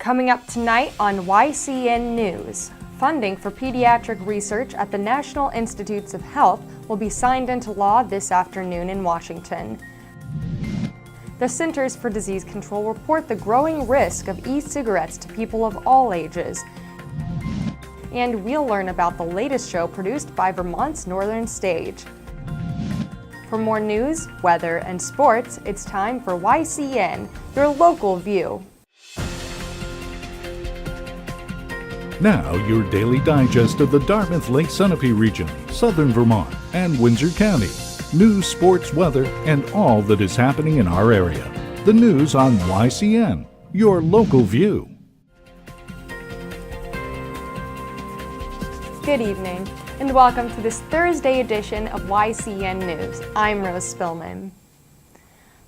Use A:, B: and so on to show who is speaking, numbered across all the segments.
A: Coming up tonight on YCN News, funding for pediatric research at the National Institutes of Health will be signed into law this afternoon in Washington. The Centers for Disease Control report the growing risk of e-cigarettes to people of all ages. And we'll learn about the latest show produced by Vermont's Northern Stage. For more news, weather, and sports, it's time for YCN, your local view.
B: Now, your daily digest of the Dartmouth-Lake Sunapee region, southern Vermont, and Windsor County. News, sports, weather, and all that is happening in our area. The news on YCN, your local view.
A: Good evening, and welcome to this Thursday edition of YCN News. I'm Rose Spillman.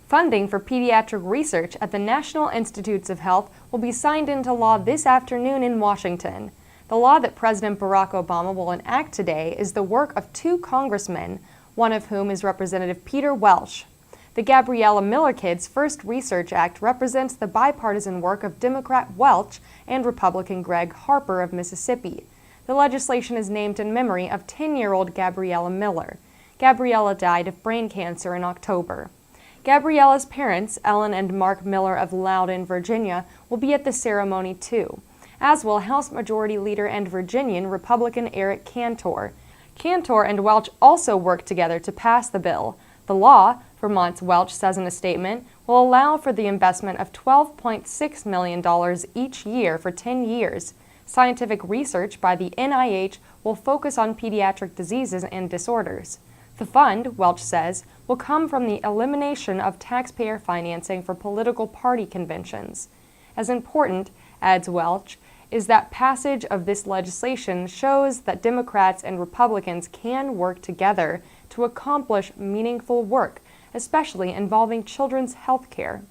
A: Funding for pediatric research at the National Institutes of Health will be signed into law this afternoon in Washington. The law that President Barack Obama will enact today is the work of two congressmen, one of whom is Representative Peter Welch. The Gabriella Miller Kids First Research Act represents the bipartisan work of Democrat Welch and Republican Greg Harper of Mississippi. The legislation is named in memory of 10-year-old Gabriella Miller. Gabriella died of brain cancer in October. Gabriella's parents, Ellen and Mark Miller of Loudon, Virginia, will be at the ceremony too, as will House Majority Leader and Virginian Republican Eric Cantor. Cantor and Welch also worked together to pass the bill. The law, Vermont's Welch says in a statement, will allow for the investment of $12.6 million each year for 10 years. Scientific research by the NIH will focus on pediatric diseases and disorders. The fund, Welch says, will come from the elimination of taxpayer financing for political party conventions. As important, adds Welch, is that passage of this legislation shows that Democrats and Republicans can work together to accomplish meaningful work, especially involving children's health care.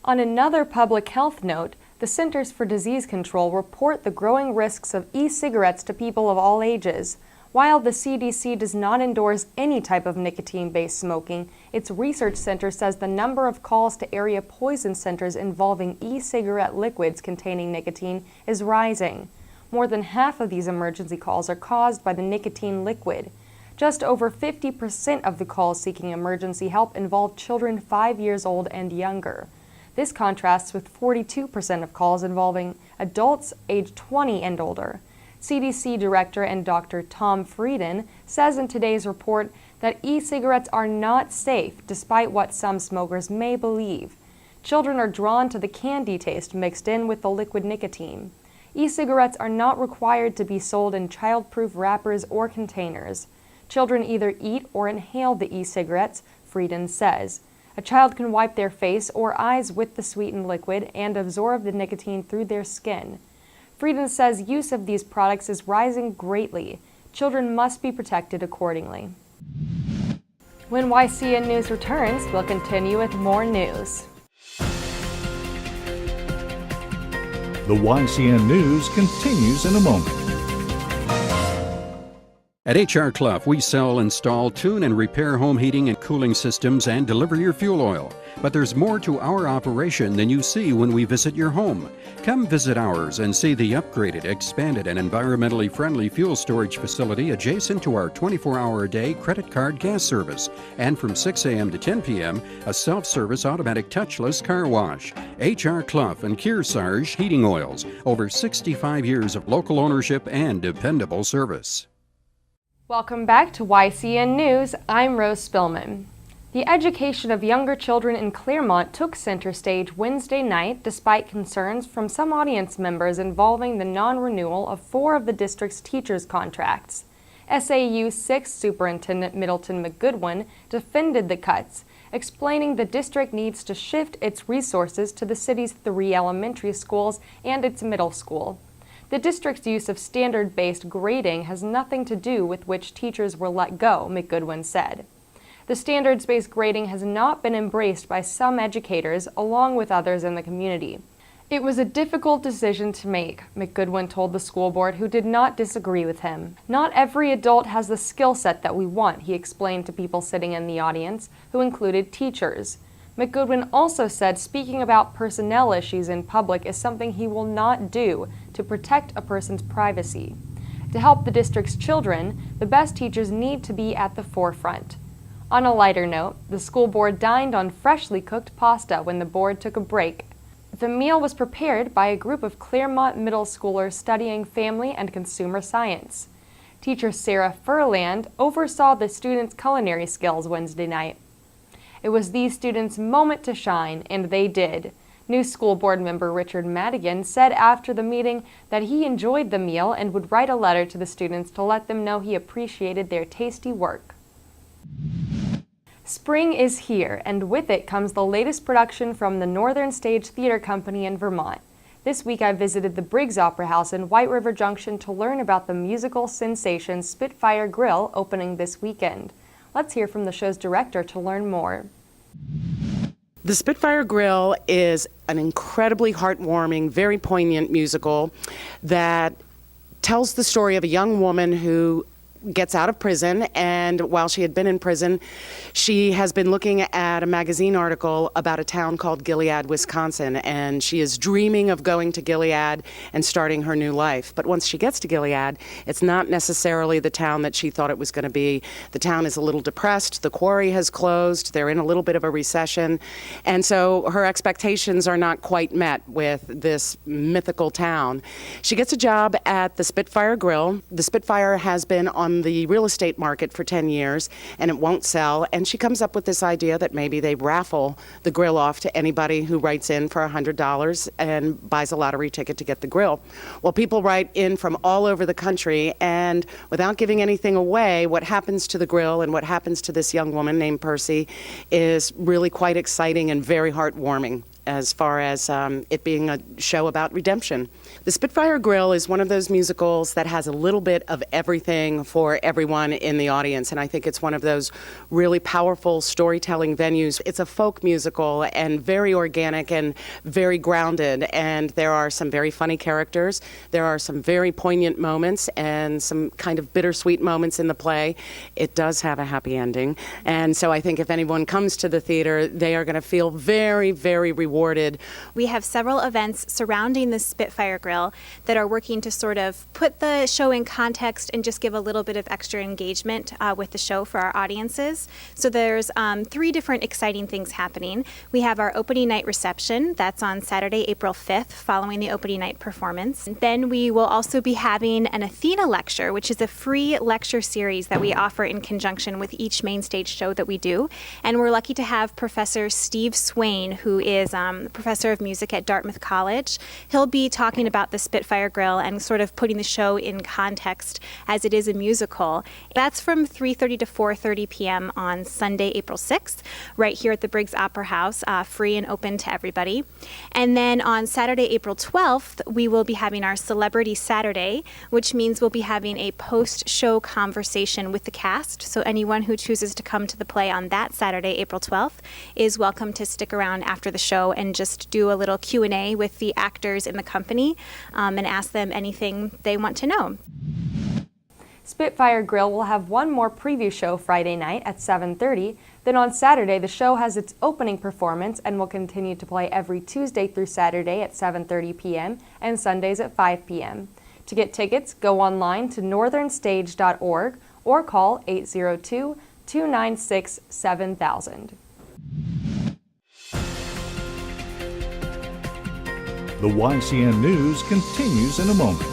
A: On another public health note, the Centers for Disease Control report the growing risks of e-cigarettes to people of all ages. While the CDC does not endorse any type of nicotine-based smoking, its research center says the number of calls to area poison centers involving e-cigarette liquids containing nicotine is rising. More than half of these emergency calls are caused by the nicotine liquid. Just over 50% of the calls seeking emergency help involve children 5 years old and younger. This contrasts with 42% of calls involving adults aged 20 and older. CDC Director and Dr. Tom Frieden says in today's report that e-cigarettes are not safe, despite what some smokers may believe. Children are drawn to the candy taste mixed in with the liquid nicotine. E-cigarettes are not required to be sold in child-proof wrappers or containers. Children either eat or inhale the e-cigarettes, Frieden says. A child can wipe their face or eyes with the sweetened liquid and absorb the nicotine through their skin. Frieden says use of these products is rising greatly. Children must be protected accordingly. When YCN News returns, we'll continue with more news.
B: The YCN News continues in a moment.
C: At H.R. Clough, we sell, install, tune, and repair home heating and cooling systems and deliver your fuel oil. But there's more to our operation than you see when we visit your home. Come visit ours and see the upgraded, expanded, and environmentally friendly fuel storage facility adjacent to our 24-hour-a-day credit card gas service. And from 6 a.m. to 10 p.m., a self-service automatic touchless car wash. H.R. Clough and Kearsarge Heating Oils. Over 65 years of local ownership and dependable service.
A: Welcome back to YCN News. I'm Rose Spillman. The education of younger children in Claremont took center stage Wednesday night despite concerns from some audience members involving the non-renewal of 4 of the district's teachers' contracts. SAU 6 Superintendent Middleton McGoodwin defended the cuts, explaining the district needs to shift its resources to the city's 3 elementary schools and its middle school. The district's use of standard-based grading has nothing to do with which teachers were let go, McGoodwin said. The standards-based grading has not been embraced by some educators, along with others in the community. It was a difficult decision to make, McGoodwin told the school board, who did not disagree with him. Not every adult has the skill set that we want, he explained to people sitting in the audience, who included teachers. McGoodwin also said speaking about personnel issues in public is something he will not do to protect a person's privacy. To help the district's children, the best teachers need to be at the forefront. On a lighter note, the school board dined on freshly cooked pasta when the board took a break. The meal was prepared by a group of Claremont middle schoolers studying family and consumer science. Teacher Sarah Furland oversaw the students' culinary skills Wednesday night. It was these students' moment to shine, and they did. New school board member Richard Madigan said after the meeting that he enjoyed the meal and would write a letter to the students to let them know he appreciated their tasty work. Spring is here, and with it comes the latest production from the Northern Stage Theater Company in Vermont. This week I visited the Briggs Opera House in White River Junction to learn about the musical sensation Spitfire Grill opening this weekend. Let's hear from the show's director to learn more.
D: The Spitfire Grill is an incredibly heartwarming, very poignant musical that tells the story of a young woman who gets out of prison, and while she had been in prison, she has been looking at a magazine article about a town called Gilead, Wisconsin, and she is dreaming of going to Gilead and starting her new life. But once she gets to Gilead, it's not necessarily the town that she thought it was going to be. The town is a little depressed, the quarry has closed, they're in a little bit of a recession, and so her expectations are not quite met with this mythical town. She gets a job at the Spitfire Grill. The Spitfire has been on the real estate market for 10 years, and it won't sell, and she comes up with this idea that maybe they raffle the grill off to anybody who writes in for $100 and buys a lottery ticket to get the grill. Well, people write in from all over the country, and without giving anything away, what happens to the grill and what happens to this young woman named Percy is really quite exciting and very heartwarming as far as it being a show about redemption. The Spitfire Grill is one of those musicals that has a little bit of everything for everyone in the audience, and I think it's one of those really powerful storytelling venues. It's a folk musical and very organic and very grounded, and there are some very funny characters. There are some very poignant moments and some kind of bittersweet moments in the play. It does have a happy ending, and so I think if anyone comes to the theater, they are going to feel very, very rewarded.
E: We have several events surrounding the Spitfire Grill that are working to sort of put the show in context and just give a little bit of extra engagement with the show for our audiences. So there's 3 different exciting things happening. We have our opening night reception. That's on Saturday, April 5th, following the opening night performance. Then we will also be having an Athena lecture, which is a free lecture series that we offer in conjunction with each main stage show that we do. And we're lucky to have Professor Steve Swain, who is professor of music at Dartmouth College. He'll be talking about the Spitfire Grill and sort of putting the show in context as it is a musical. That's from 3:30 to 4:30 p.m. on Sunday, April 6th, right here at the Briggs Opera House, free and open to everybody. And then on Saturday, April 12th, we will be having our Celebrity Saturday, which means we'll be having a post-show conversation with the cast. So anyone who chooses to come to the play on that Saturday, April 12th, is welcome to stick around after the show and just do a little Q&A with the actors in the company and ask them anything they want to know.
A: Spitfire Grill will have one more preview show Friday night at 7:30. Then on Saturday, the show has its opening performance and will continue to play every Tuesday through Saturday at 7:30 p.m. and Sundays at 5 p.m. To get tickets, go online to northernstage.org or call 802-296-7000.
B: The YCN News continues in a moment.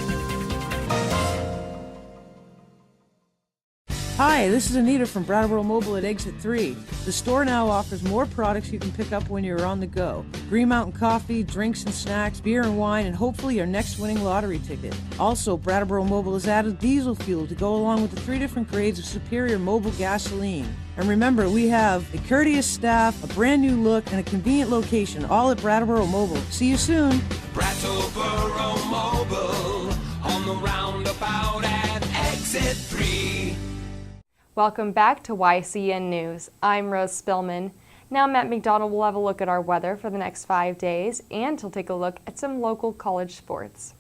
F: Hi, this is Anita from Brattleboro Mobile at Exit 3. The store now offers more products you can pick up when you're on the go. Green Mountain Coffee, drinks and snacks, beer and wine, and hopefully your next winning lottery ticket. Also, Brattleboro Mobile has added diesel fuel to go along with the 3 different grades of superior mobile gasoline. And remember, we have a courteous staff, a brand new look, and a convenient location, all at Brattleboro Mobile. See you soon.
G: Brattleboro Mobile on the roundabout at Exit 3.
A: Welcome back to YCN News. I'm Rose Spillman. Now Matt McDonald will have a look at our weather for the next 5 days, and he'll take a look at some local college sports.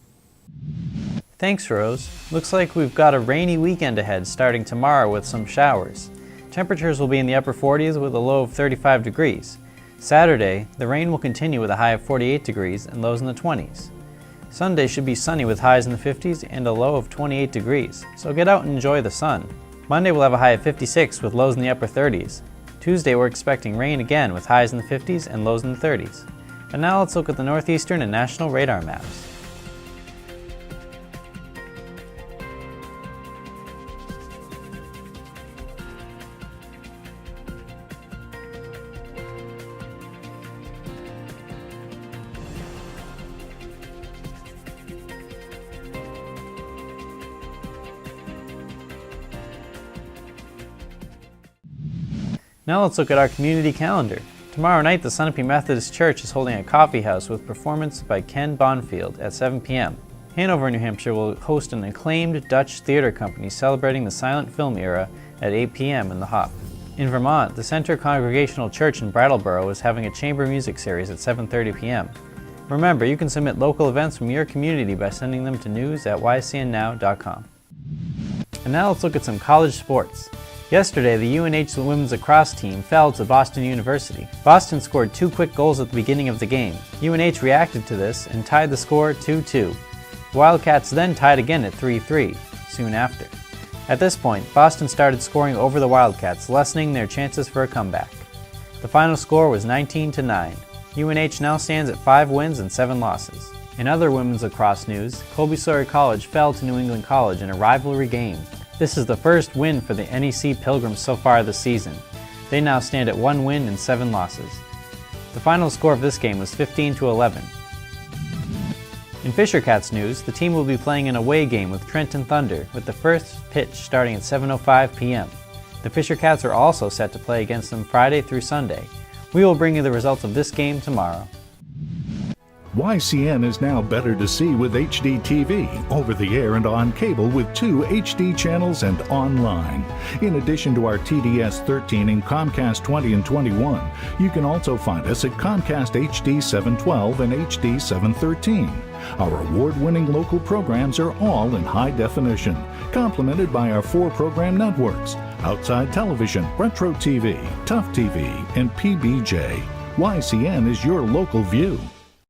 H: Thanks, Rose. Looks like we've got a rainy weekend ahead starting tomorrow with some showers. Temperatures will be in the upper 40s with a low of 35 degrees. Saturday, the rain will continue with a high of 48 degrees and lows in the 20s. Sunday should be sunny with highs in the 50s and a low of 28 degrees, so get out and enjoy the sun. Monday will have a high of 56 with lows in the upper 30s. Tuesday we're expecting rain again with highs in the 50s and lows in the 30s. And now let's look at the northeastern and national radar maps. Now let's look at our community calendar. Tomorrow night, the Sunapee Methodist Church is holding a coffee house with performance by Ken Bonfield at 7 p.m. Hanover, New Hampshire will host an acclaimed Dutch theater company celebrating the silent film era at 8 p.m. in the Hop. In Vermont, the Center Congregational Church in Brattleboro is having a chamber music series at 7:30 p.m. Remember, you can submit local events from your community by sending them to news@ycnnow.com. And now let's look at some college sports. Yesterday, the UNH women's lacrosse team fell to Boston University. Boston scored 2 quick goals at the beginning of the game. UNH reacted to this and tied the score 2-2. The Wildcats then tied again at 3-3 soon after. At this point, Boston started scoring over the Wildcats, lessening their chances for a comeback. The final score was 19-9. UNH now stands at 5 wins and 7 losses. In other women's lacrosse news, Colby Sawyer College fell to New England College in a rivalry game. This is the first win for the NEC Pilgrims so far this season. They now stand at 1 win and 7 losses. The final score of this game was 15-11. In Fisher Cats news, the team will be playing an away game with Trenton Thunder, with the first pitch starting at 7:05 p.m. The Fisher Cats are also set to play against them Friday through Sunday. We will bring you the results of this game tomorrow.
B: YCN is now better to see with HD TV, over the air and on cable with 2 HD channels and online. In addition to our TDS 13 and Comcast 20 and 21, you can also find us at Comcast HD 712 and HD 713. Our award-winning local programs are all in high definition, complemented by our 4 program networks: Outside Television, Retro TV, Tough TV, and PBJ. YCN is your local view.